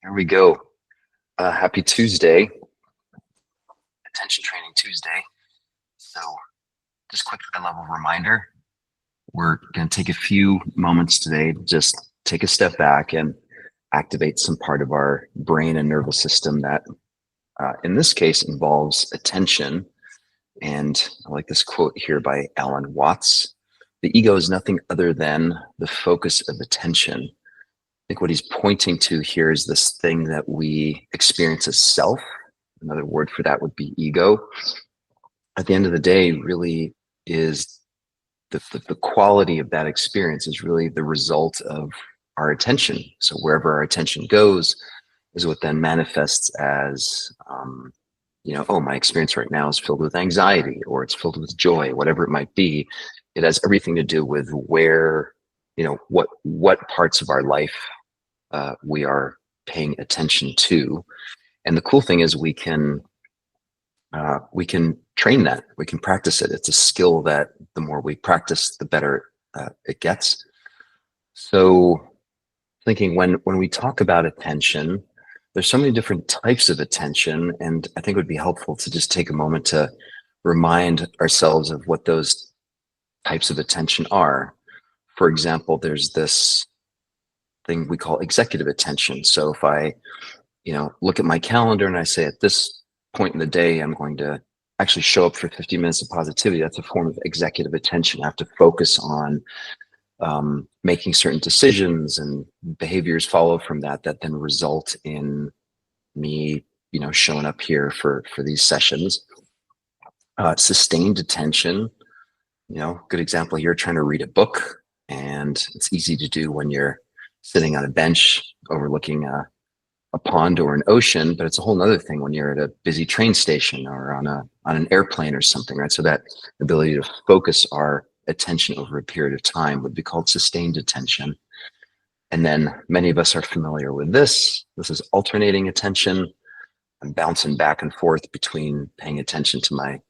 Here we go. Happy Tuesday, Attention Training Tuesday. So, just quick high-level reminder, we're going to take a few moments today to just take a step back and activate some part of our brain and nervous system that, in this case, involves attention. And I like this quote here by Alan Watts. The ego is nothing other than the focus of attention. I think what he's pointing to here is this thing that we experience as self. Another word for that would be ego. At the end of the day, really is the quality of that experience is really the result of our attention. So wherever our attention goes is what then manifests as, oh, my experience right now is filled with anxiety, or it's filled with joy, whatever it might be. It has everything to do with where, what parts of our life we are paying attention to. And the cool thing is we can train that. We can practice it. It's a skill that the more we practice, the better it gets. So thinking when we talk about attention, there's so many different types of attention. And I think it would be helpful to just take a moment to remind ourselves of what those types of attention are. For example, there's this thing we call executive attention. So if I, look at my calendar and I say at this point in the day, I'm going to actually show up for 50 minutes of positivity, that's a form of executive attention. I have to focus on making certain decisions, and behaviors follow from that then result in me, showing up here for these sessions. Sustained attention, good example here, trying to read a book, and it's easy to do when you're sitting on a bench overlooking a pond or an ocean, but it's a whole nother thing when you're at a busy train station or on an airplane or something, right? So that ability to focus our attention over a period of time would be called sustained attention. And then many of us are familiar with this. This is alternating attention. I'm bouncing back and forth between paying attention to my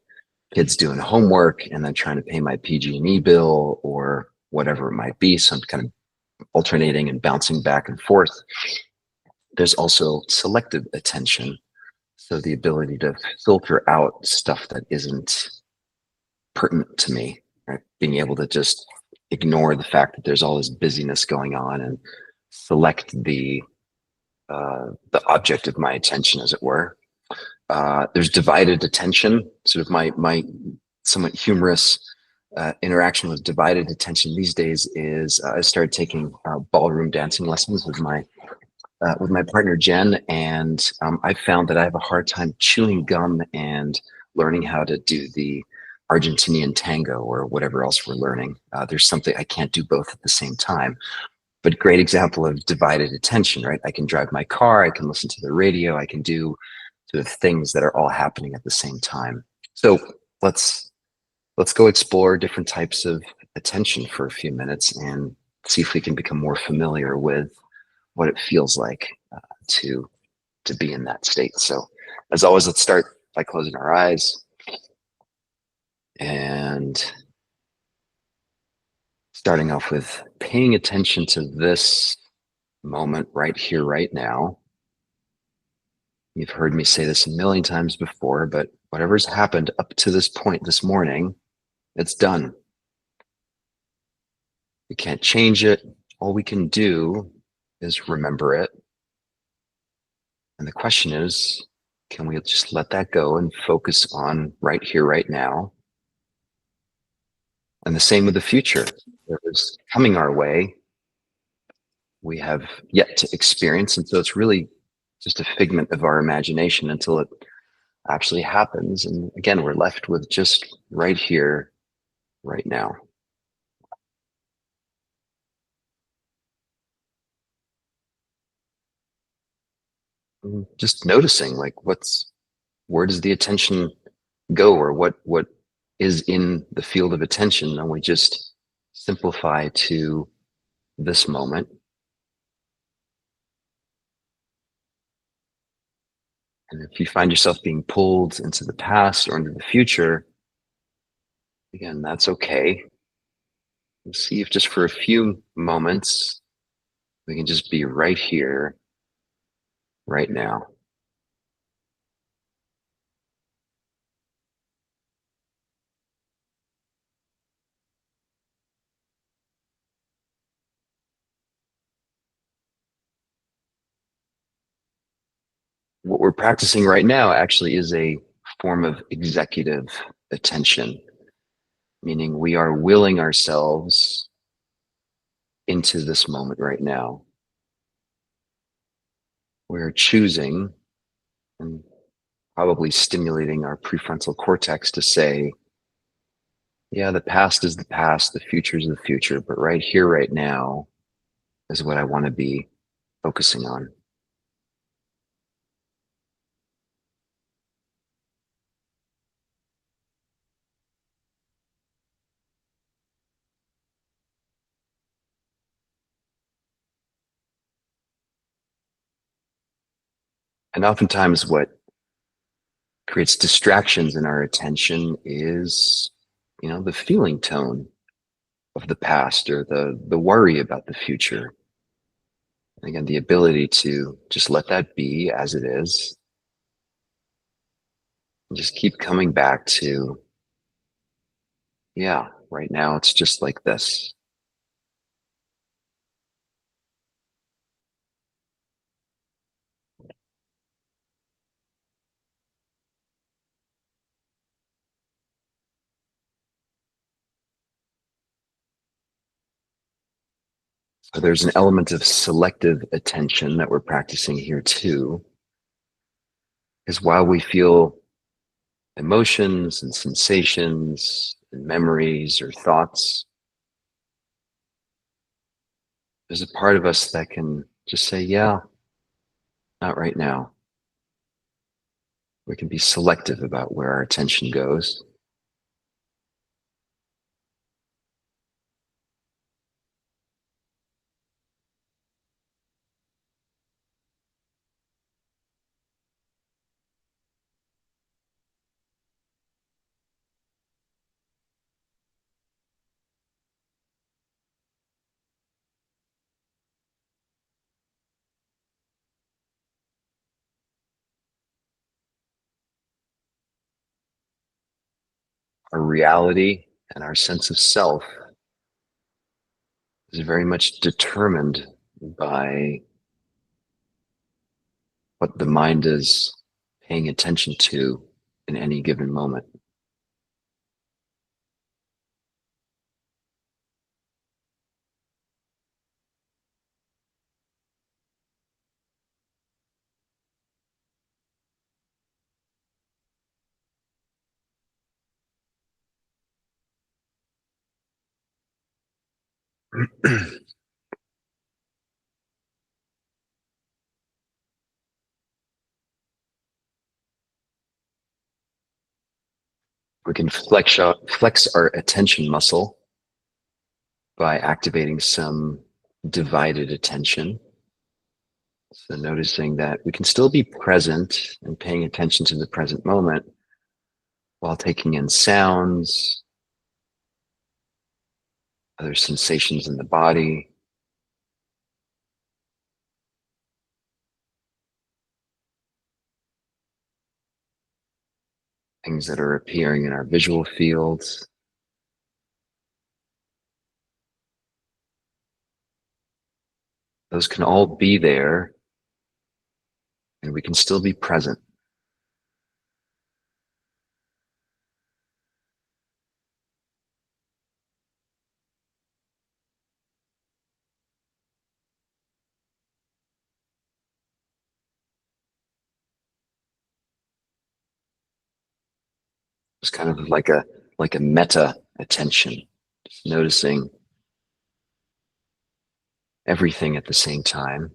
kids doing homework and then trying to pay my PG&E bill or whatever it might be. So I'm kind of alternating and bouncing back and forth. There's also selective attention. So the ability to filter out stuff that isn't pertinent to me, right? Being able to just ignore the fact that there's all this busyness going on and select the object of my attention, as it were. There's divided attention, sort of my somewhat humorous interaction with divided attention these days is I started taking ballroom dancing lessons with my partner Jen, and I found that I have a hard time chewing gum and learning how to do the Argentinian tango or whatever else we're learning. There's something I can't do both at the same time. But great example of divided attention, right? I can drive my car, I can listen to the radio, I can do sort of things that are all happening at the same time. So let's go explore different types of attention for a few minutes and see if we can become more familiar with what it feels like to be in that state. So as always, let's start by closing our eyes and starting off with paying attention to this moment right here, right now. You've heard me say this a million times before, but whatever's happened up to this point this morning, it's done. We can't change it. All we can do is remember it. And the question is, can we just let that go and focus on right here, right now? And the same with the future. Whatever's coming our way, we have yet to experience. And so it's really just a figment of our imagination until it actually happens. And again, we're left with just right here, right now. Just noticing, like, where does the attention go, or what is in the field of attention, and we just simplify to this moment. And if you find yourself being pulled into the past or into the future, again, that's okay. We'll see if just for a few moments we can just be right here, right now. What we're practicing right now actually is a form of executive attention, meaning we are willing ourselves into this moment right now. We're choosing and probably stimulating our prefrontal cortex to say, yeah, the past is the past, the future is the future, but right here, right now is what I want to be focusing on. And oftentimes, what creates distractions in our attention is, the feeling tone of the past or the worry about the future. And again, the ability to just let that be as it is and just keep coming back to, yeah, right now it's just like this. So there's an element of selective attention that we're practicing here too, is while we feel emotions and sensations and memories or thoughts, there's a part of us that can just say, yeah, not right now. We can be selective about where our attention goes. Our reality and our sense of self is very much determined by what the mind is paying attention to in any given moment. We can flex our attention muscle by activating some divided attention. So noticing that we can still be present and paying attention to the present moment while taking in sounds, other sensations in the body, things that are appearing in our visual fields. Those can all be there, and we can still be present. It's kind of like a meta attention, just noticing everything at the same time.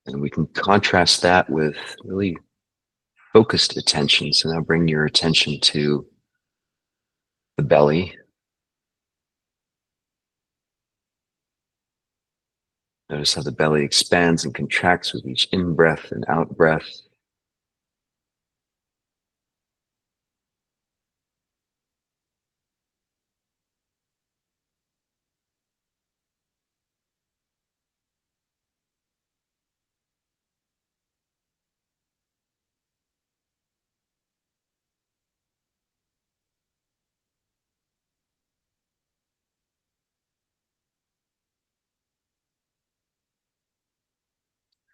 And we can contrast that with really focused attention. So now bring your attention to the belly. Notice how the belly expands and contracts with each in-breath and out-breath.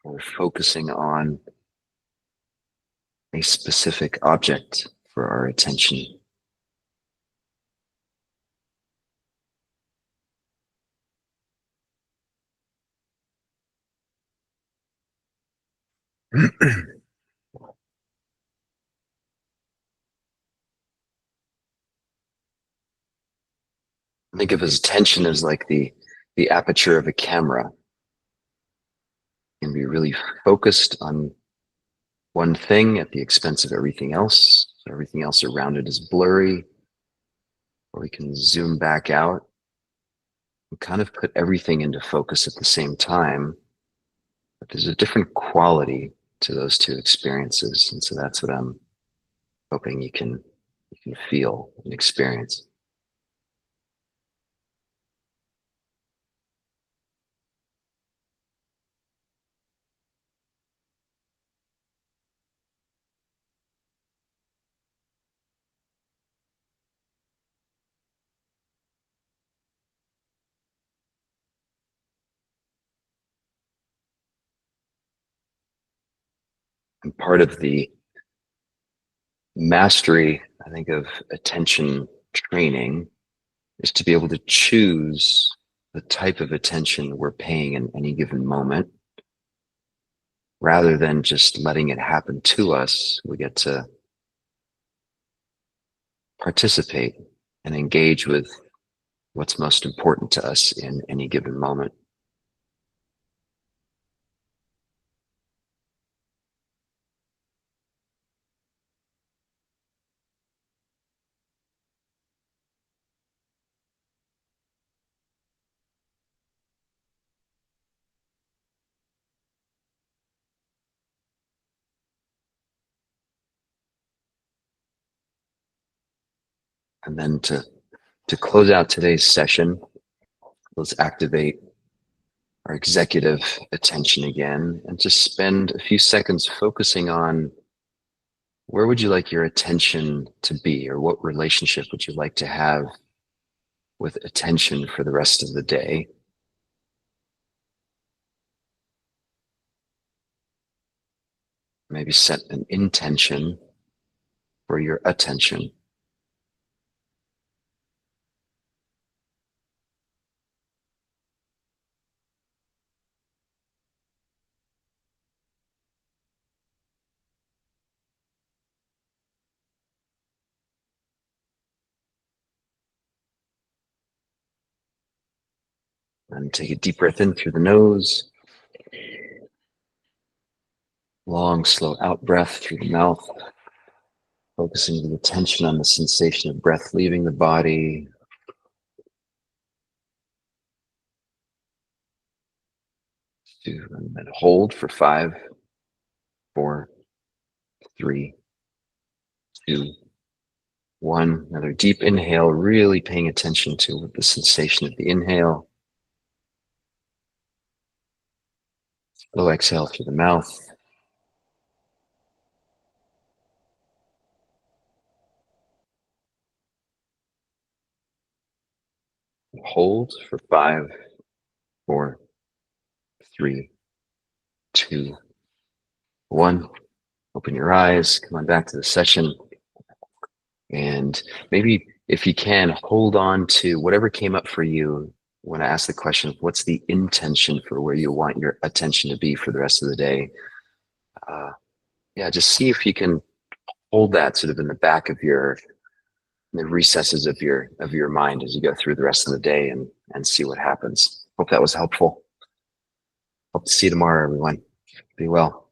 We're focusing on a specific object for our attention. Think of his attention as like the aperture of a camera. You can be really focused on one thing at the expense of everything else. So everything else around it is blurry. Or we can zoom back out and kind of put everything into focus at the same time. But there's a different quality to those two experiences. And so that's what I'm hoping you can feel and experience. And part of the mastery, I think, of attention training is to be able to choose the type of attention we're paying in any given moment. Rather than just letting it happen to us, we get to participate and engage with what's most important to us in any given moment. And then to close out today's session, let's activate our executive attention again and just spend a few seconds focusing on where would you like your attention to be, or what relationship would you like to have with attention for the rest of the day. Maybe set an intention for your attention. And take a deep breath in through the nose. Long, slow out breath through the mouth. Focusing the attention on the sensation of breath leaving the body. And then hold for 5, 4, 3, 2, 1. Another deep inhale, really paying attention to the sensation of the inhale. Slow exhale through the mouth. Hold for 5, 4, 3, 2, 1. Open your eyes, come on back to the session. And maybe if you can, hold on to whatever came up for you when I asked the question, what's the intention for where you want your attention to be for the rest of the day? Yeah, just see if you can hold that sort of in the back of the recesses of your mind as you go through the rest of the day and see what happens. Hope that was helpful. Hope to see you tomorrow, everyone. Be well.